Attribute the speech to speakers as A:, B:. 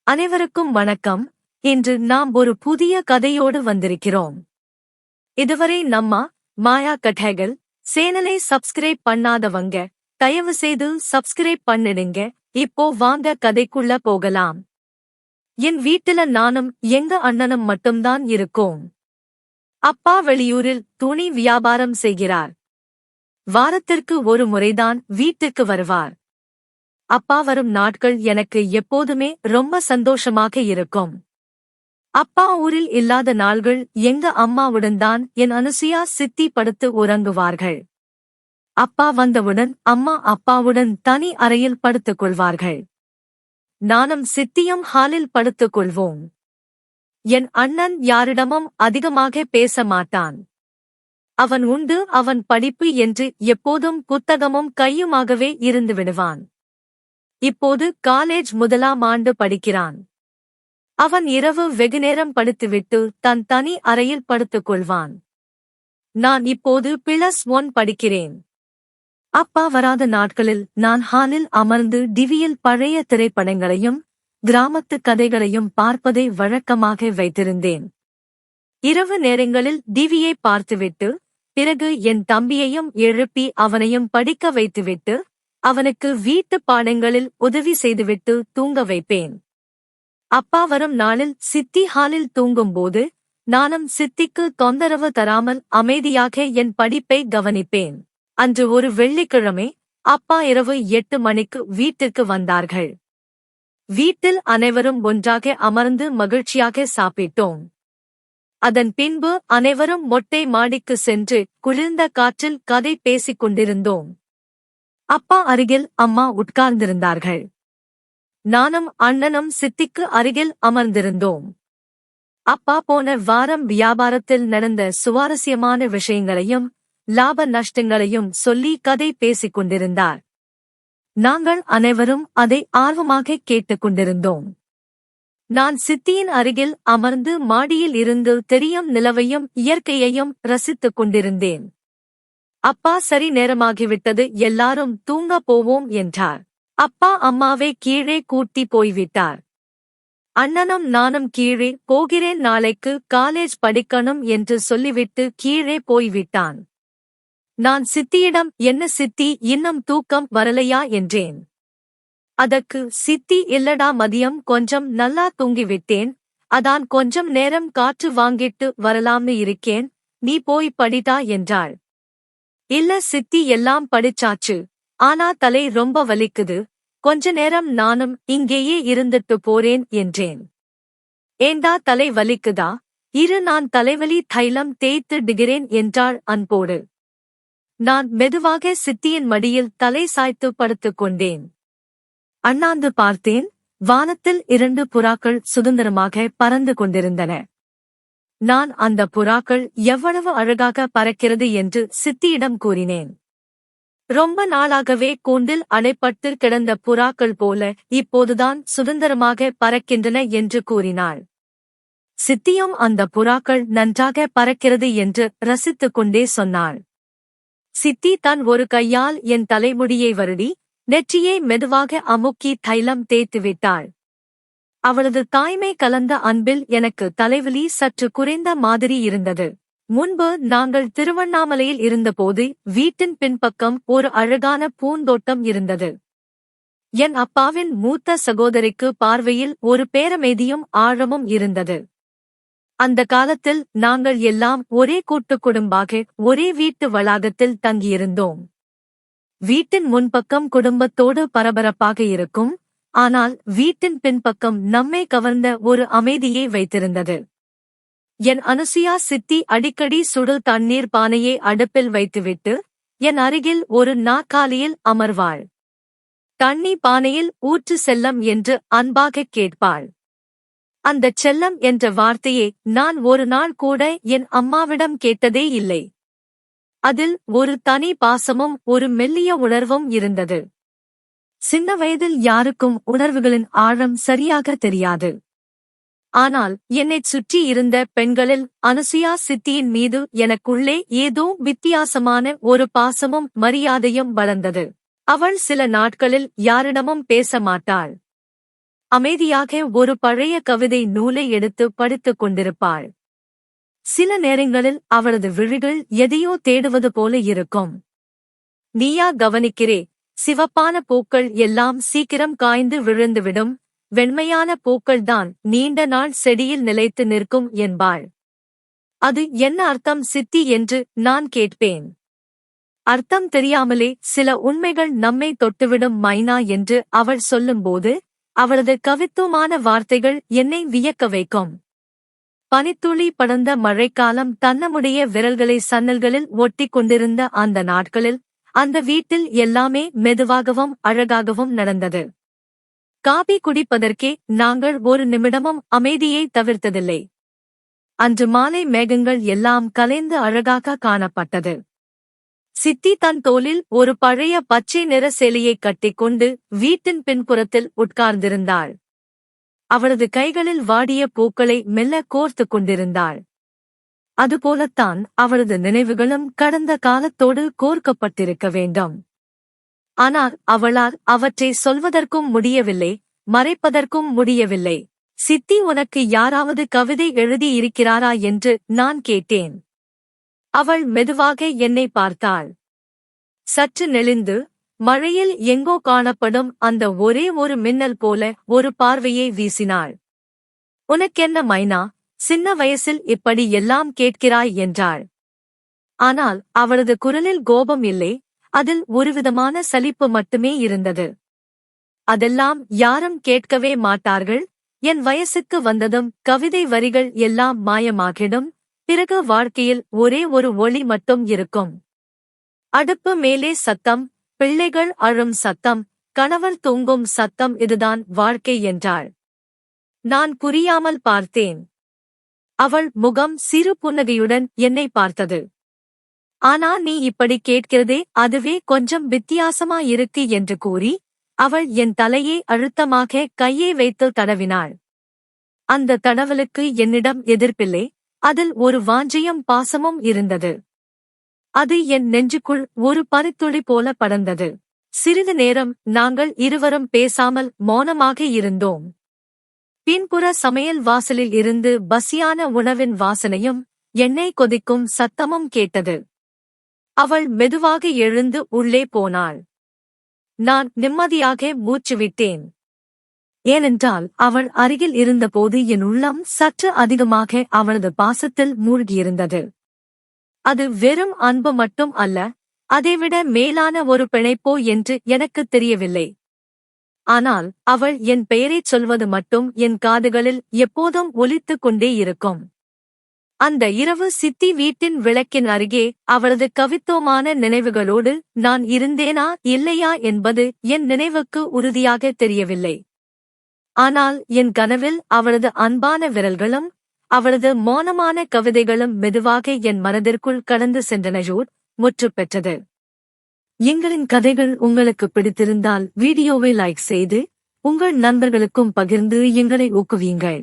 A: அனைவருக்கும் வணக்கம். இன்று நாம் ஒரு புதிய கதையோடு வந்திருக்கிறோம். இதுவரை நம்ம மாயா கதைகள் சேனலை சப்ஸ்கிரைப் பண்ணாதவங்க தயவு செய்து சப்ஸ்கிரைப் பண்ணிடுங்க. இப்போ வாங்க கதைக்குள்ள போகலாம். என் வீட்டுல நானும் எங்க அண்ணனும் மட்டும்தான் இருக்கோம். அப்பா வெளியூரில் துணி வியாபாரம் செய்கிறார். வாரத்திற்கு ஒரு முறைதான் வீட்டுக்கு வருவார். அப்பா வரும் நாட்கள் எனக்கு எப்போதுமே ரொம்ப சந்தோஷமாக இருக்கும். அப்பா ஊரில் இல்லாத நாள்கள் எங்க அம்மாவுடன் தான் என் அனுசுயா சித்தி படுத்து உறங்குவார்கள். அப்பா வந்தவுடன் அம்மா அப்பாவுடன் தனி அறையில் படுத்துக் கொள்வார்கள். நானும் சித்தியும் ஹாலில் படுத்துக் கொள்வோம். என் அண்ணன் யாரிடமும் அதிகமாக பேச மாட்டான். அவன் உண்டு அவன் படிப்பு என்று எப்போதும் புத்தகமும் கையுமாகவே இருந்து விடுவான். இப்போது காலேஜ் முதலாம் ஆண்டு படிக்கிறான். அவன் இரவு வெகுநேரம் படுத்துவிட்டு தன் தனி அறையில் படுத்துக் கொள்வான். நான் இப்போது +1 படிக்கிறேன். அப்பா வராத நாட்களில் நான் ஹாலில் அமர்ந்து டிவியில் பழைய திரைப்படங்களையும் கிராமத்து கதைகளையும் பார்ப்பதை வழக்கமாக வைத்திருந்தேன். இரவு நேரங்களில் டிவியை பார்த்துவிட்டு பிறகு என் தம்பியையும் எழுப்பி அவனையும் படிக்க வைத்துவிட்டு அவனுக்கு வீட்டு பாடங்களில் உதவி செய்துவிட்டு தூங்க வைப்பேன். அப்பா வரும் நாளில் சித்தி ஹாலில் தூங்கும்போது நானும் சித்திக்கு தொந்தரவு தராமல் அமைதியாக என் படிப்பை கவனிப்பேன். அன்று ஒரு வெள்ளிக்கிழமை அப்பா இரவு 8 மணிக்கு வீட்டிற்கு வந்தார்கள். வீட்டில் அனைவரும் ஒன்றாக அமர்ந்து மகிழ்ச்சியாக சாப்பிட்டோம். அதன் பின்பு அனைவரும் மொட்டை மாடிக்கு சென்று குளிர்ந்த காற்றில் கதை பேசிக் கொண்டிருந்தோம். அப்பா அருகில் அம்மா உட்கார்ந்திருந்தார்கள். நானும் அண்ணனும் சித்திக்கு அருகில் அமர்ந்திருந்தோம். அப்பா போன வாரம் வியாபாரத்தில் நடந்த சுவாரஸ்யமான விஷயங்களையும் லாப நஷ்டங்களையும் சொல்லி கதை பேசிக் கொண்டிருந்தார். நாங்கள் அனைவரும் அதை ஆர்வமாக கேட்டுக் கொண்டிருந்தோம். நான் சித்தியின் அருகில் அமர்ந்து மாடியில் இருந்து தெரியும் நிலவையும் இயற்கையையும் ரசித்துக் கொண்டிருந்தேன். அப்பா சரி நேரமாகிவிட்டது, எல்லாரும் தூங்க போவோம் என்றார். அப்பா அம்மாவை கீழே கூட்டி போய்விட்டார். அண்ணனும் நானும் கீழே போகிறேன், நாளைக்கு காலேஜ் படிக்கணும் என்று சொல்லிவிட்டு கீழே போய்விட்டான். நான் சித்தியிடம் என்ன சித்தி இன்னும் தூக்கம் வரலையா என்றேன். அதற்கு சித்தி இல்லடா, மதியம் கொஞ்சம் நல்லா தூங்கிவிட்டேன், அதான் கொஞ்சம் நேரம் காற்று வாங்கிட்டு வரலாம்னு இருக்கேன், நீ போய் படிடா என்றாள். இல்ல சித்தி, எல்லாம் படிச்சாச்சு, ஆனா தலை ரொம்ப வலிக்குது, கொஞ்ச நேரம் நானும் இங்கேயே இருந்துட்டு போறேன் என்றேன். ஏண்டா தலை வலிக்குதா? இரு, நான் தலைவலி தைலம் தேய்த்து டிகிறேன் என்றாள் அன்போடு. நான் மெதுவாக சித்தியின் மடியில் தலை சாய்த்து படுத்துக் கொண்டேன். அண்ணாந்து பார்த்தேன். வானத்தில் 2 புறாக்கள் சுதந்திரமாக பறந்து கொண்டிருந்தன. நான் அந்த புறாக்கள் எவ்வளவு அழகாக பறக்கிறது என்று சித்தியிடம் கூறினேன். ரொம்ப நாளாகவே கூண்டில் அடைப்பட்டு கிடந்த புறாக்கள் போல இப்போதுதான் சுதந்திரமாக பறக்கின்றன என்று கூறினாள். சித்தியும் அந்த புறாக்கள் நன்றாக பறக்கிறது என்று ரசித்துக் கொண்டே சொன்னாள். சித்தி தன் ஒரு கையால் என் தலைமுடியை வருடி நெற்றியை மெதுவாக அமுக்கி தைலம் தேய்த்துவிட்டாள். அவளது தாய்மை கலந்த அன்பில் எனக்கு தலைவலி சற்று குறைந்த மாதிரி இருந்தது. முன்பு நாங்கள் திருவண்ணாமலையில் இருந்தபோது வீட்டின் பின்பக்கம் ஒரு அழகான பூந்தோட்டம் இருந்தது. என் அப்பாவின் மூத்த சகோதரிக்கு பார்வையில் ஒரு பேரமைதியும் ஆழமும் இருந்தது. அந்த காலத்தில் நாங்கள் எல்லாம் ஒரே கூட்டுக் குடும்பாக ஒரே வீட்டு வளாகத்தில் தங்கியிருந்தோம். வீட்டின் முன்பக்கம் குடும்பத்தோடு பரபரப்பாக இருக்கும், ஆனால் வீட்டின் பின்பக்கம் நம்மை கவர்ந்த ஒரு அமைதியை வைத்திருந்தது. என் அனுசுயா சித்தி அடிக்கடி சுடு தண்ணீர் பானையை அடுப்பில் வைத்துவிட்டு என் அருகில் ஒரு நாற்காலியில் அமர்வாள். தண்ணி பானையில் ஊற்று செல்லம் என்று அன்பாகக் கேட்பாள். அந்தச் செல்லம் என்ற வார்த்தையை நான் ஒரு நாள் கூட என் அம்மாவிடம் கேட்டதே இல்லை. அதில் ஒரு தனி பாசமும் ஒரு மெல்லிய உணர்வும் இருந்தது. சின்ன வயதில் யாருக்கும் உணர்வுகளின் ஆழம் சரியாக தெரியாது. ஆனால் என்னைச் சுற்றி இருந்த பெண்களில் அனுசுயா சித்தியின் மீது எனக்குள்ளே ஏதோ வித்தியாசமான ஒரு பாசமும் மரியாதையும் வளர்ந்தது. அவள் சில நாட்களில் யாரிடமும் பேச மாட்டாள். அமைதியாக ஒரு பழைய கவிதை நூலை எடுத்து படித்துக் கொண்டிருப்பாள். சில நேரங்களில் அவளது விழிகள் எதையோ தேடுவது போல இருக்கும். நீயா கவனிக்கிறே, சிவப்பான பூக்கள் எல்லாம் சீக்கிரம் காய்ந்து விழுந்துவிடும், வெண்மையான பூக்கள்தான் நீண்ட நாள் செடியில் நிலைத்து நிற்கும் என்பாள். அது என்ன அர்த்தம் சித்தி என்று நான் கேட்பேன். அர்த்தம் தெரியாமலே சில உண்மைகள் நம்மை தொட்டுவிடும் மைனா என்று அவள் சொல்லும்போது அவளது கவித்துவமான வார்த்தைகள் என்னை வியக்க வைக்கும். பனித்துளி படர்ந்த மழைக்காலம் தன்னமுடைய விரல்களை சன்னல்களில் ஒட்டிக் கொண்டிருந்த அந்த நாட்களில் அந்த வீட்டில் எல்லாமே மெதுவாகவும் அழகாகவும் நடந்தது. காபி குடிப்பதற்கே நாங்கள் ஒரு நிமிடமும் அமைதியை தவிர்த்ததில்லை. அன்று மாலை மேகங்கள் எல்லாம் கலைந்து அழகாக காணப்பட்டது. சித்தி தன் தோளில் ஒரு பழைய பச்சை நிற சேலையைக் கட்டிக்கொண்டு வீட்டின் பின்புறத்தில் உட்கார்ந்திருந்தாள். அவளது கைகளில் வாடிய பூக்களை மெல்ல கோர்த்துக் கொண்டிருந்தாள். அதுபோலத்தான் அவளது நினைவுகளும் கடந்த காலத்தோடு கோர்க்கப்பட்டிருக்க வேண்டும். ஆனால் அவளால் அவற்றை சொல்வதற்கும் முடியவில்லை, மறைப்பதற்கும் முடியவில்லை. சித்தி, உனக்கு யாராவது கவிதை எழுதியிருக்கிறாரா என்று நான் கேட்டேன். அவள் மெதுவாக என்னை பார்த்தாள். சற்று நெளிந்து மழையில் எங்கோ காணப்படும் அந்த ஒரே ஒரு மின்னல் போல ஒரு பார்வையை வீசினாள். உனக்கென்ன மைனா, சின்ன வயசில் இப்படி எல்லாம் கேட்கிறாய் என்றாள். ஆனால் அவளது குரலில் கோபம் இல்லை, அதில் ஒருவிதமான சலிப்பு மட்டுமே இருந்தது. அதெல்லாம் யாரும் கேட்கவே மாட்டார்கள். என் வயசுக்கு வந்ததும் கவிதை வரிகள் எல்லாம் மாயமாகிடும். பிறகு வாழ்க்கையில் ஒரே ஒரு ஒளி மட்டும் இருக்கும். அடுப்பு மேலே சத்தம், பிள்ளைகள் அழும் சத்தம், கணவர் தூங்கும் சத்தம், இதுதான் வாழ்க்கை என்றாள். நான் புரியாமல் பார்த்தேன். அவள் முகம் சிறு புன்னகையுடன் என்னை பார்த்தது. ஆனா நீ இப்படி கேட்கிறதே அதுவே கொஞ்சம் வித்தியாசமா இருக்கு என்று கூறி அவள் என் தலையை அழுத்தமாக கையை வைத்து தடவினாள். அந்த தடவலுக்கு என்னிடம் எதிர்ப்பில்லை, அதில் ஒரு வாஞ்சையும் பாசமும் இருந்தது. அது என் நெஞ்சுக்குள் ஒரு பனித்துளி போல படர்ந்தது. சிறிது நேரம் நாங்கள் இருவரும் பேசாமல் மௌனமாக இருந்தோம். பின்புற சமையல் வாசலில் இருந்து பசியான உணவின் வாசனையும் எண்ணெய் கொதிக்கும் சத்தமும் கேட்டது. அவள் மெதுவாக எழுந்து உள்ளே போனாள். நான் நிம்மதியாக மூச்சுவிட்டேன். ஏனென்றால் அவள் அருகில் இருந்தபோது என் உள்ளம் சற்று அதிகமாக அவளது பாசத்தில் மூழ்கியிருந்தது. அது வெறும் அன்பு மட்டும் அல்ல, அதைவிட மேலான ஒரு பிணைப்போ என்று எனக்குத் தெரியவில்லை. ஆனால் அவள் என் பெயரைச் சொல்வது மட்டும் என் காதுகளில் எப்போதும் ஒலித்துக் கொண்டே இருக்கும். அந்த இரவு சித்தி வீட்டின் விளக்கின் அருகே அவளது கவித்துவமான நினைவுகளோடு நான் இருந்தேனா இல்லையா என்பது என் நினைவுக்கு உறுதியாக தெரியவில்லை. ஆனால் என் கனவில் அவளது அன்பான விரல்களும் அவளது மௌனமான கவிதைகளும் மெதுவாக என் மனதிற்குள் கடந்து சென்றனஜோர் முற்று பெற்றது. எங்களின் கதைகள் உங்களுக்கு பிடித்திருந்தால் வீடியோவை லைக் செய்து உங்கள் நண்பர்களுக்கும் பகிர்ந்து எங்களை ஊக்குவியுங்கள்.